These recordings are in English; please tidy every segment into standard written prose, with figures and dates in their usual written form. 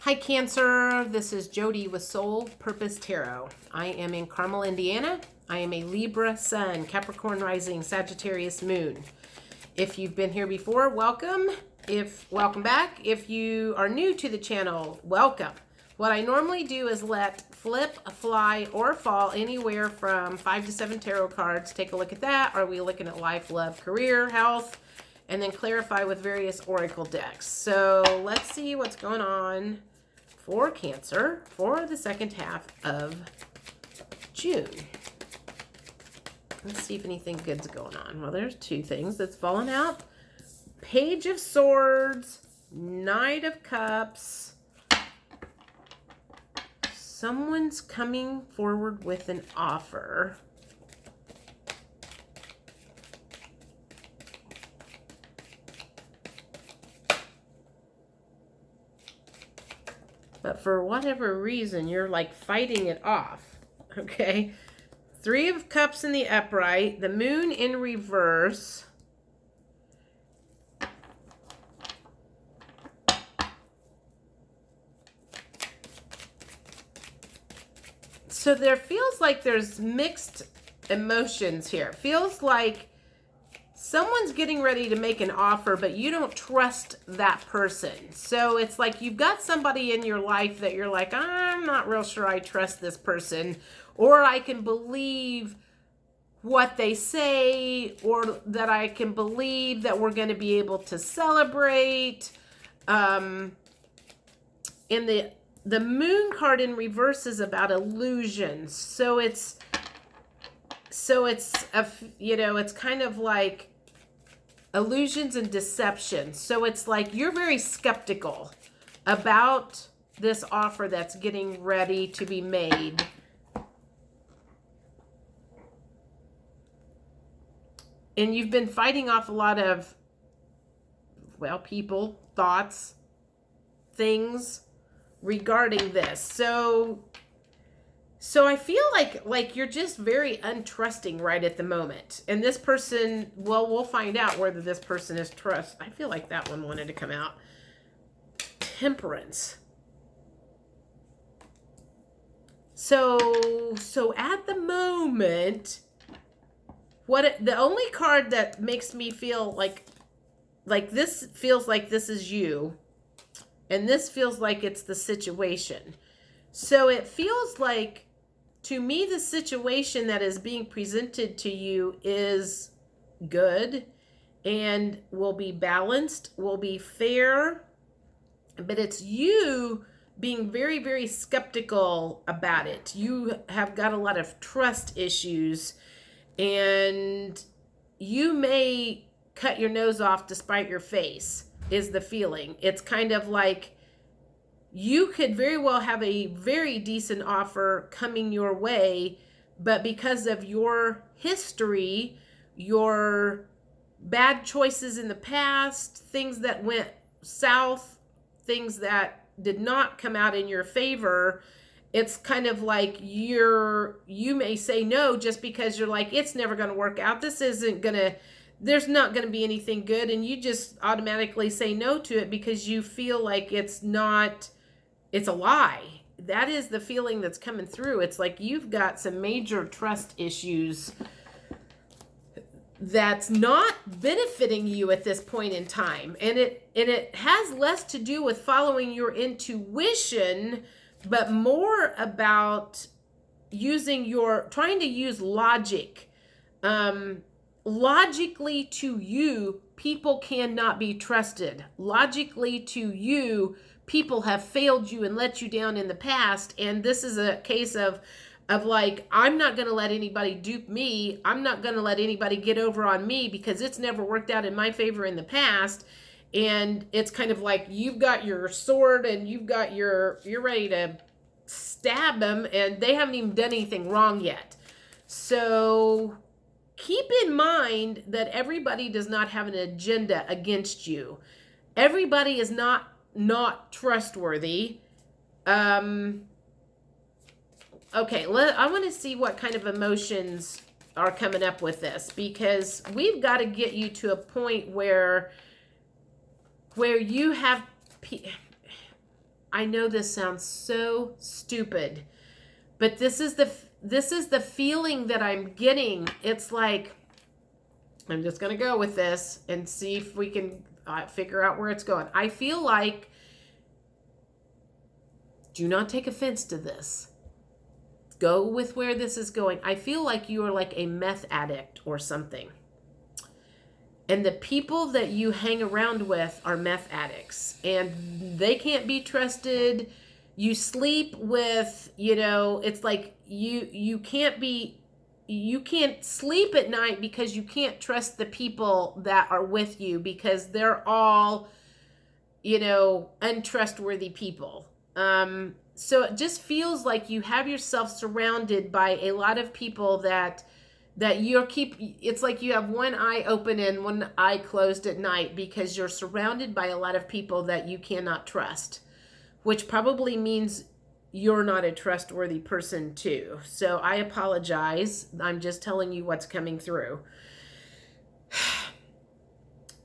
Hi Cancer, this is Jody with Soul Purpose Tarot. I am in Carmel, Indiana. I am a Libra Sun, Capricorn Rising, Sagittarius Moon. If you've been here before, welcome. Welcome back. If you are new to the channel, welcome. What I normally do is let flip, fly, or fall anywhere from 5 to 7 tarot cards. Take a look at that. Are we looking at life, love, career, health? And then clarify with various oracle decks. So let's see what's going on for Cancer for the second half of June. Let's see if anything good's going on. Well, there's two things that's fallen out. Page of Swords, Knight of Cups. Someone's coming forward with an offer. But for whatever reason, you're like fighting it off, okay? 3 of Cups in the upright, the Moon in reverse. So there feels like there's mixed emotions here. Feels like someone's getting ready to make an offer, but you don't trust that person. So it's like you've got somebody in your life that you're like, I'm not real sure I trust this person, or I can believe what they say, or that I can believe that we're going to be able to celebrate. In the Moon card in reverse is about illusions. So it's it's kind of like illusions and deception. So it's like you're very skeptical about this offer that's getting ready to be made. And you've been fighting off a lot of, well, people, thoughts, things regarding this. So I feel like you're just very untrusting right at the moment. And this person, well, we'll find out whether this person is trust. I feel like that one wanted to come out. Temperance. So at the moment, the only card that makes me feel like this feels like this is you, and this feels like it's the situation. So it feels like, to me, the situation that is being presented to you is good and will be balanced, will be fair, but it's you being very, very skeptical about it. You have got a lot of trust issues, and you may cut your nose off to spite your face, is the feeling. It's kind of like you could very well have a very decent offer coming your way, but because of your history, your bad choices in the past, things that went south, things that did not come out in your favor, it's kind of like you may say no just because you're like, it's never going to work out. There's not going to be anything good. And you just automatically say no to it because you feel like it's a lie. That is the feeling that's coming through. It's like you've got some major trust issues that's not benefiting you at this point in time. And it has less to do with following your intuition, but more about trying to use logic. Logically to you, people cannot be trusted. Logically to you, people have failed you and let you down in the past. And this is a case of like, I'm not going to let anybody dupe me. I'm not going to let anybody get over on me because it's never worked out in my favor in the past. And it's kind of like you've got your sword and you're ready to stab them, and they haven't even done anything wrong yet. So keep in mind that everybody does not have an agenda against you. Everybody is not trustworthy. Okay, I want to see what kind of emotions are coming up with this, because we've got to get you to a point where you have I know this sounds so stupid, but this is the feeling that I'm getting. It's like, I'm just going to go with this and see if we can figure out where it's going. I feel like, do not take offense to this. Go with where this is going. I feel like you are like a meth addict or something. And the people that you hang around with are meth addicts. And they can't be trusted. You sleep with, it's like you can't sleep at night because you can't trust the people that are with you, because they're all, untrustworthy people. So it just feels like you have yourself surrounded by a lot of people that it's like you have one eye open and one eye closed at night, because you're surrounded by a lot of people that you cannot trust, which probably means you're not a trustworthy person too. So I apologize. I'm just telling you what's coming through.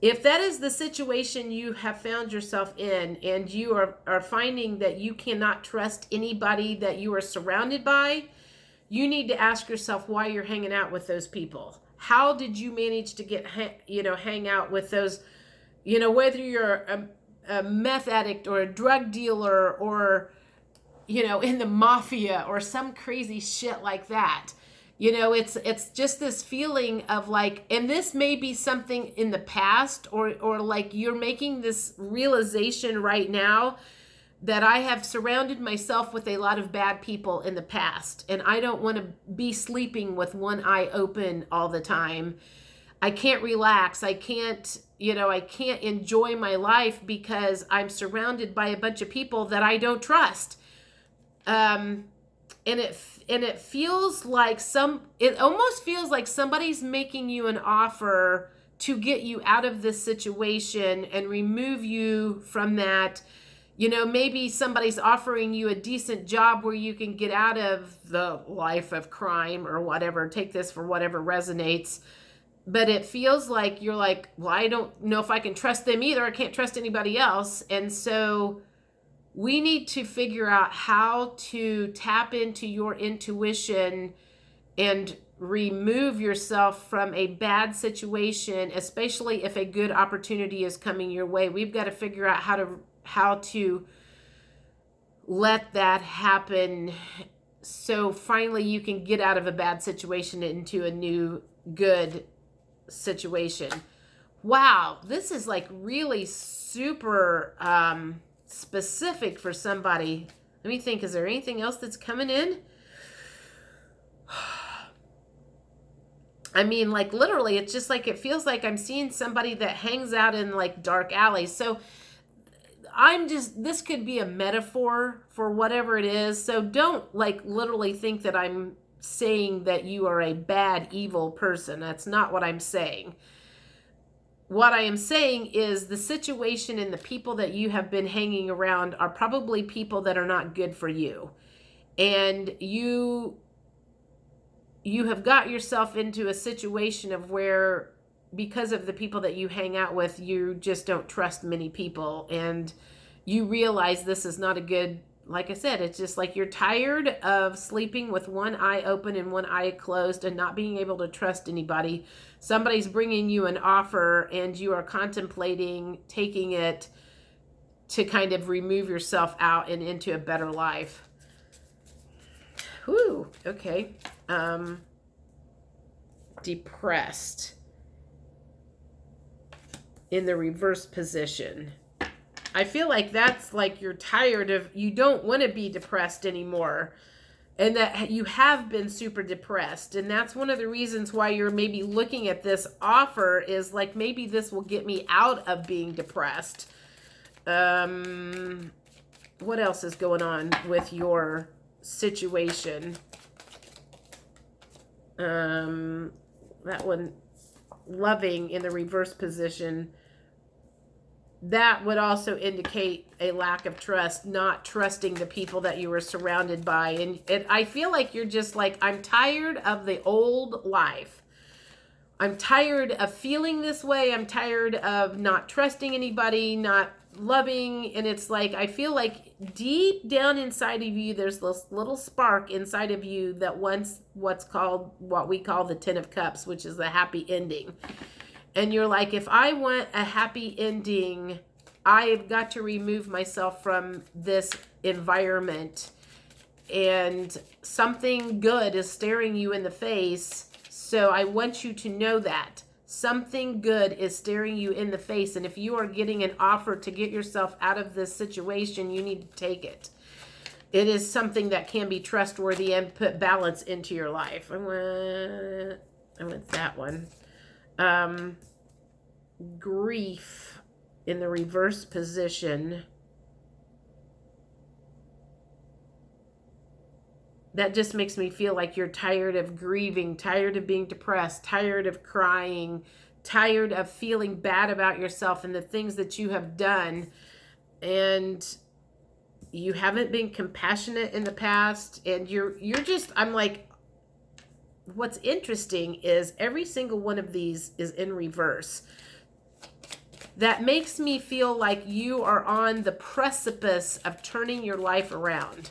If that is the situation you have found yourself in, and you are finding that you cannot trust anybody that you are surrounded by, you need to ask yourself why you're hanging out with those people. How did you manage to hang out with those, whether you're a meth addict or a drug dealer or, in the mafia or some crazy shit like that. It's just this feeling of like, and this may be something in the past, or like you're making this realization right now that I have surrounded myself with a lot of bad people in the past, and I don't want to be sleeping with one eye open all the time. I can't relax. I can't enjoy my life because I'm surrounded by a bunch of people that I don't trust. And it feels like it almost feels like somebody's making you an offer to get you out of this situation and remove you from that. Maybe somebody's offering you a decent job where you can get out of the life of crime or whatever. Take this for whatever resonates. But it feels like you're like, well, I don't know if I can trust them either. I can't trust anybody else. And so we need to figure out how to tap into your intuition and remove yourself from a bad situation, especially if a good opportunity is coming your way. We've got to figure out how to let that happen, so finally you can get out of a bad situation into a new good situation. Wow, this is like really super specific for somebody. Let me think, is there anything else that's coming in? I mean, like literally, it's just like, it feels like I'm seeing somebody that hangs out in like dark alleys. So this could be a metaphor for whatever it is. So don't like literally think that I'm saying that you are a bad, evil person. That's not what I'm saying. What I am saying is the situation and the people that you have been hanging around are probably people that are not good for you. And you have got yourself into a situation of where, because of the people that you hang out with, you just don't trust many people. And you realize this is not a good, like I said, it's just like you're tired of sleeping with one eye open and one eye closed and not being able to trust anybody. Somebody's bringing you an offer and you are contemplating taking it to kind of remove yourself out and into a better life. Whew, okay. Depressed in the reverse position. I feel like that's like you're tired of, you don't want to be depressed anymore, and that you have been super depressed. And that's one of the reasons why you're maybe looking at this offer, is like, maybe this will get me out of being depressed. What else is going on with your situation? That one, loving in the reverse position. That would also indicate a lack of trust, not trusting the people that you were surrounded by. And I feel like you're just like, I'm tired of the old life. I'm tired of feeling this way. I'm tired of not trusting anybody, not loving, and it's like I feel like deep down inside of you there's this little spark inside of you that wants what we call the 10 of cups, which is the happy ending. And you're like, if I want a happy ending, I've got to remove myself from this environment, and something good is staring you in the face. So I want you to know that something good is staring you in the face. And if you are getting an offer to get yourself out of this situation, you need to take it. It is something that can be trustworthy and put balance into your life. I went that one. Grief in the reverse position. That just makes me feel like you're tired of grieving, tired of being depressed, tired of crying, tired of feeling bad about yourself and the things that you have done. And you haven't been compassionate in the past. And you're just, I'm like, what's interesting is every single one of these is in reverse. That makes me feel like you are on the precipice of turning your life around.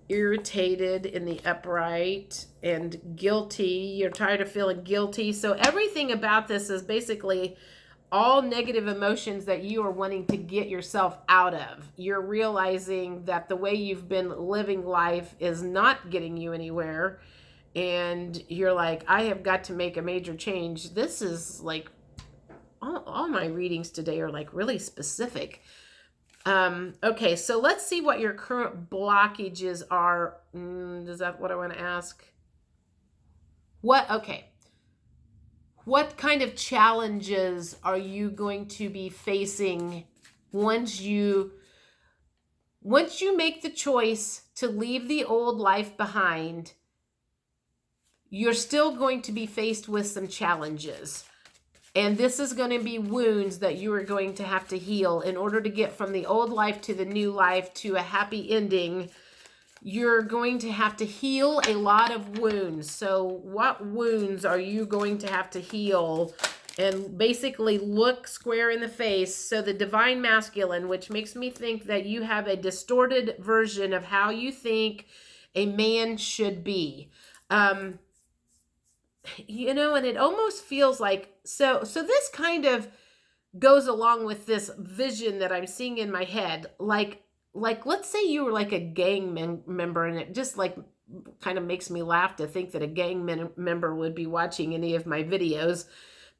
Irritated in the upright, and guilty. You're tired of feeling guilty. So everything about this is basically all negative emotions that you are wanting to get yourself out of. You're realizing that the way you've been living life is not getting you anywhere. And you're like, I have got to make a major change. This is like, all my readings today are like really specific. Okay, so let's see what your current blockages are. Is that what I want to ask? Okay. What kind of challenges are you going to be facing once you make the choice to leave the old life behind? You're still going to be faced with some challenges. And this is going to be wounds that you are going to have to heal in order to get from the old life to the new life to a happy ending. You're going to have to heal a lot of wounds. So what wounds are you going to have to heal? And basically look square in the face. So the divine masculine, which makes me think that you have a distorted version of how you think a man should be. You know, and it almost feels like, so this kind of goes along with this vision that I'm seeing in my head. Like let's say you were like a gang member, and it just like kind of makes me laugh to think that a gang member would be watching any of my videos.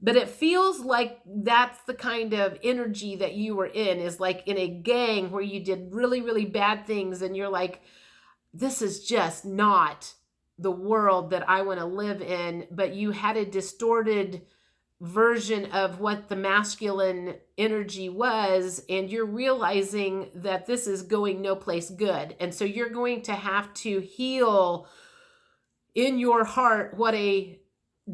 But it feels like that's the kind of energy that you were in, is like in a gang where you did really, really bad things. And you're like, this is just not the world that I want to live in. But you had a distorted version of what the masculine energy was, and you're realizing that this is going no place good. And so you're going to have to heal in your heart what a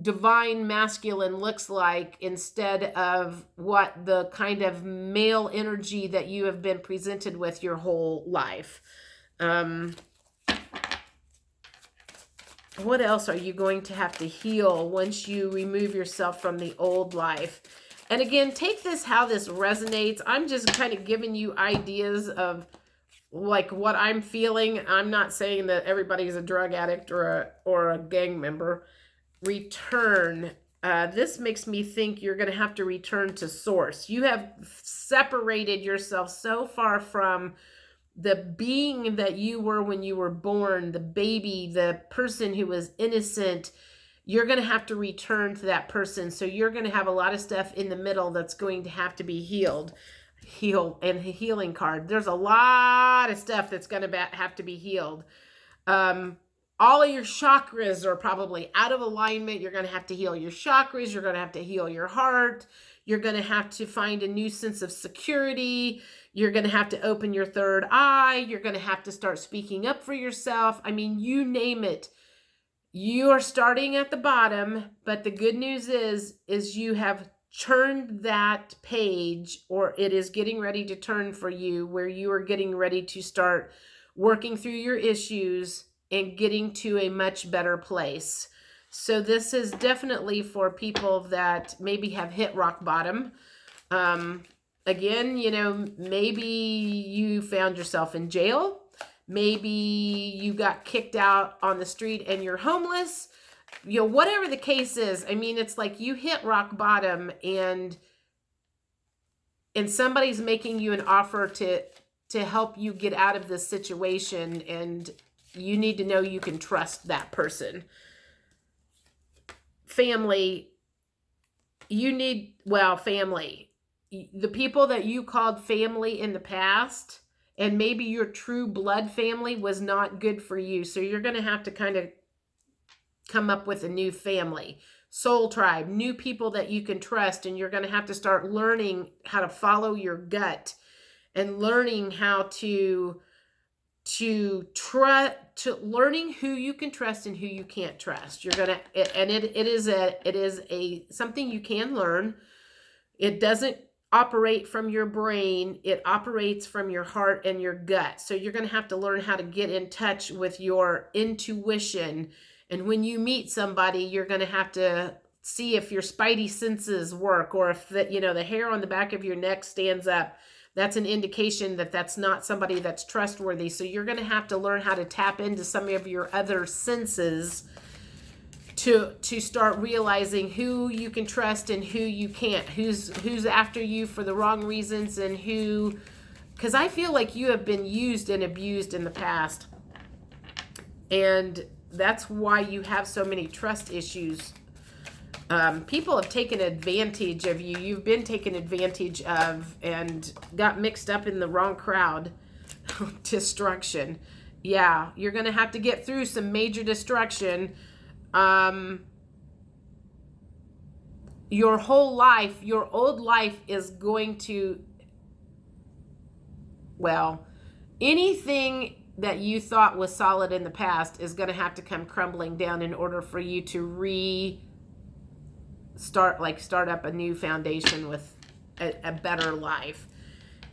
divine masculine looks like, instead of what the kind of male energy that you have been presented with your whole life. What else are you going to have to heal once you remove yourself from the old life? And again, take this how this resonates. I'm just kind of giving you ideas of like what I'm feeling. I'm not saying that everybody's a drug addict or a gang member. Return. This makes me think you're going to have to return to source. You have separated yourself so far from the being that you were when you were born, the baby, the person who was innocent. You're going to have to return to that person. So you're going to have a lot of stuff in the middle that's going to have to be healed. And the healing card. There's a lot of stuff that's going to have to be healed. All of your chakras are probably out of alignment. You're going to have to heal your chakras. You're going to have to heal your heart. You're going to have to find a new sense of security. You're going to have to open your third eye. You're going to have to start speaking up for yourself. I mean, you name it. You are starting at the bottom, but the good news is you have turned that page, or it is getting ready to turn for you, where you are getting ready to start working through your issues and getting to a much better place. So this is definitely for people that maybe have hit rock bottom. Again, maybe you found yourself in jail. Maybe you got kicked out on the street and you're homeless. Whatever the case is, I mean, it's like you hit rock bottom and somebody's making you an offer to help you get out of this situation, and you need to know you can trust that person. Family, family. The people that you called family in the past, and maybe your true blood family, was not good for you. So you're going to have to kind of come up with a new family, soul tribe, new people that you can trust. And you're going to have to start learning how to follow your gut and learning how to learning who you can trust and who you can't trust. You're going to, and it is a something you can learn. It doesn't operate from your brain. It operates from your heart and your gut. So you're going to have to learn how to get in touch with your intuition. And when you meet somebody, you're going to have to see if your spidey senses work, or if the hair on the back of your neck stands up. That's an indication that that's not somebody that's trustworthy. So you're going to have to learn how to tap into some of your other senses to start realizing who you can trust and who you can't, who's after you for the wrong reasons, and because I feel like you have been used and abused in the past. And that's why you have so many trust issues. People have taken advantage of you. You've been taken advantage of and got mixed up in the wrong crowd. Destruction. Yeah, you're going to have to get through some major destruction. Your whole life, your old life is going to, anything that you thought was solid in the past is going to have to come crumbling down in order for you to start up a new foundation with a better life.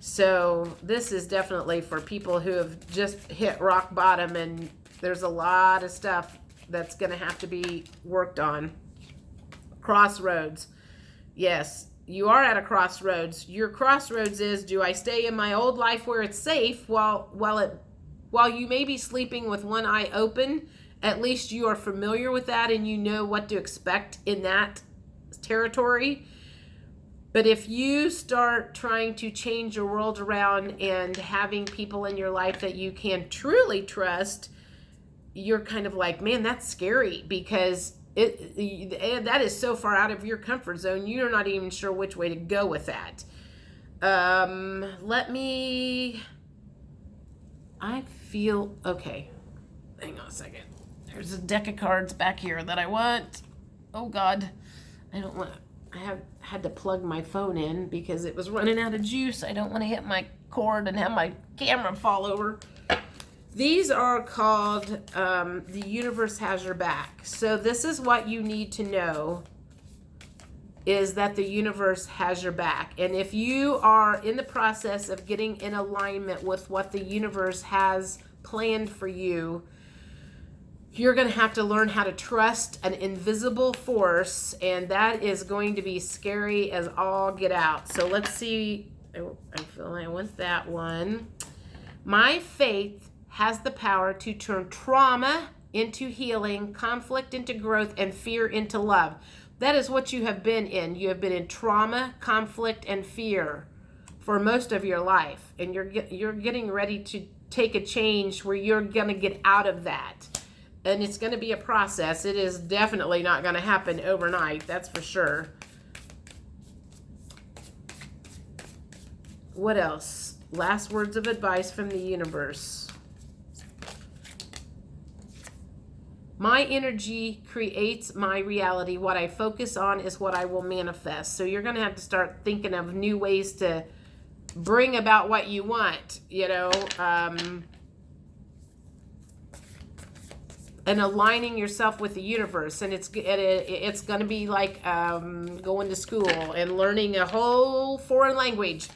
So this is definitely for people who have just hit rock bottom, and there's a lot of stuff that's going to have to be worked on. Crossroads. Yes, you are at a crossroads. Your crossroads is, do I stay in my old life where it's safe while you may be sleeping with one eye open? At least you are familiar with that and you know what to expect in that territory. But if you start trying to change your world around and having people in your life that you can truly trust, you're kind of like, man, that's scary, because that is so far out of your comfort zone. You're not even sure which way to go with that. I feel okay. Hang on a second. There's a deck of cards back here that I want. Oh God, I don't want to. I had to plug my phone in because it was running out of juice. I don't want to hit my cord and have my camera fall over. These are called The Universe Has Your Back. So this is what you need to know, is that the universe has your back. And if you are in the process of getting in alignment with what the universe has planned for you, you're going to have to learn how to trust an invisible force, and that is going to be scary as all get out. So let's see. I feel like I want that one. My faith has the power to turn trauma into healing, conflict into growth, and fear into love. That is what you have been in. You have been in trauma, conflict, and fear for most of your life. And you're getting ready to take a change where you're going to get out of that. And it's going to be a process. It is definitely not going to happen overnight. That's for sure. What else? Last words of advice from the universe. My energy creates my reality. What I focus on is what I will manifest. So you're going to have to start thinking of new ways to bring about what you want, and aligning yourself with the universe. And it's going to be like going to school and learning a whole foreign language.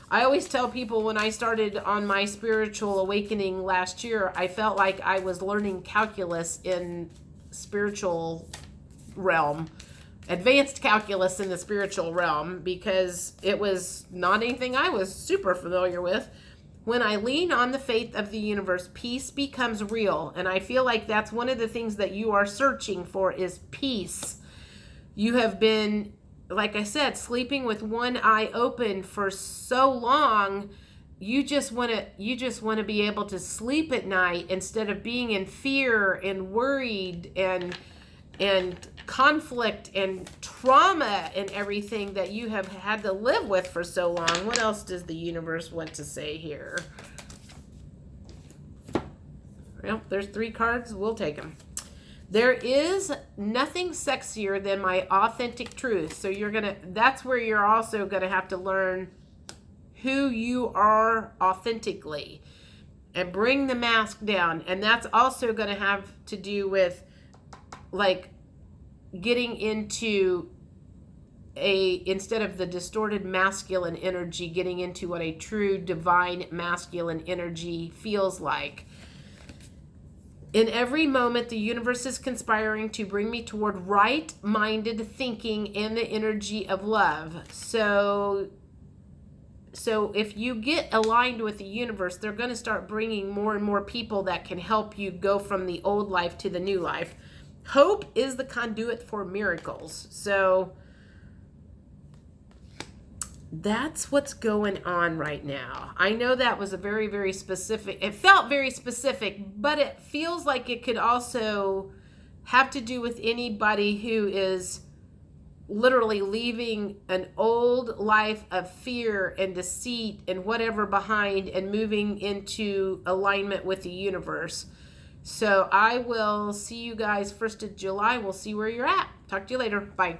I always tell people, when I started on my spiritual awakening last year, I felt like I was learning calculus in spiritual realm, advanced calculus in the spiritual realm, because it was not anything I was super familiar with. When I lean on the faith of the universe, peace becomes real. And I feel like that's one of the things that you are searching for is peace. You have been, like I said, sleeping with one eye open for so long. You just want to be able to sleep at night instead of being in fear and worried and conflict and trauma and everything that you have had to live with for so long. What else does the universe want to say here? Well, there's 3 cards. We'll take them. There is nothing sexier than my authentic truth. So that's where you're also going to have to learn who you are authentically and bring the mask down. And that's also going to have to do with like getting into instead of the distorted masculine energy, getting into what a true divine masculine energy feels like. In every moment, the universe is conspiring to bring me toward right-minded thinking and the energy of love. So if you get aligned with the universe, they're going to start bringing more and more people that can help you go from the old life to the new life. Hope is the conduit for miracles. So that's what's going on right now. I know that was a very, very specific, it felt very specific, but it feels like it could also have to do with anybody who is literally leaving an old life of fear and deceit and whatever behind and moving into alignment with the universe. So I will see you guys 1st of July. We'll see where you're at. Talk to you later. Bye.